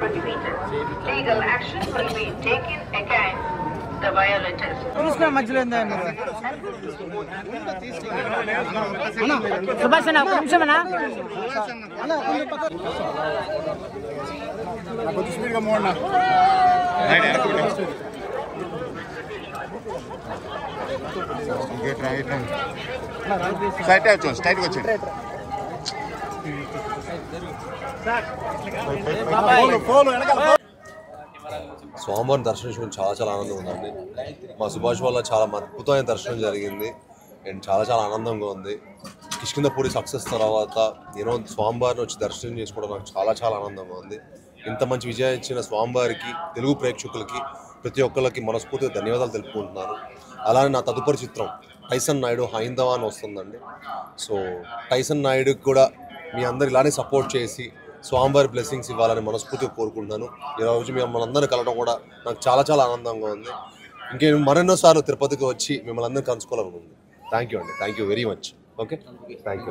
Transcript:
prohibited. Legal action will be taken against the violators. స్వామివారిని దర్శించుకుని చాలా ఆనందంగా ఉందండి. మా సుభాష్ వల్ల చాలా అద్భుతమైన దర్శనం జరిగింది అండ్ చాలా ఆనందంగా ఉంది. కిష్కింధపురి సక్సెస్ తర్వాత నేను స్వామివారిని వచ్చి దర్శనం చేసుకోవడం నాకు చాలా ఆనందంగా ఉంది. ఇంత మంచి విజయం ఇచ్చిన స్వామివారికి, తెలుగు ప్రేక్షకులకి, ప్రతి ఒక్కరికి మనస్ఫూర్తిగా ధన్యవాదాలు తెలుపుకుంటున్నాను. అలానే నా తదుపరి చిత్రం టైసన్ నాయుడు హైందవ అని వస్తుందండి. సో టైసన్ నాయుడుకి కూడా మీ అందరు ఇలానే సపోర్ట్ చేసి స్వామివారి బ్లెస్సింగ్స్ ఇవ్వాలని మనస్ఫూర్తిగా కోరుకుంటున్నాను. ఈరోజు మిమ్మల్ని అందరినీ కలవడం కూడా నాకు చాలా ఆనందంగా ఉంది. మరెన్నోసార్లు తిరుపతికి వచ్చి మిమ్మల్ని అందరినీ కలుసుకోవాలనుకుంది. థ్యాంక్ యూ అండి. Thank you very much. Okay, thank you.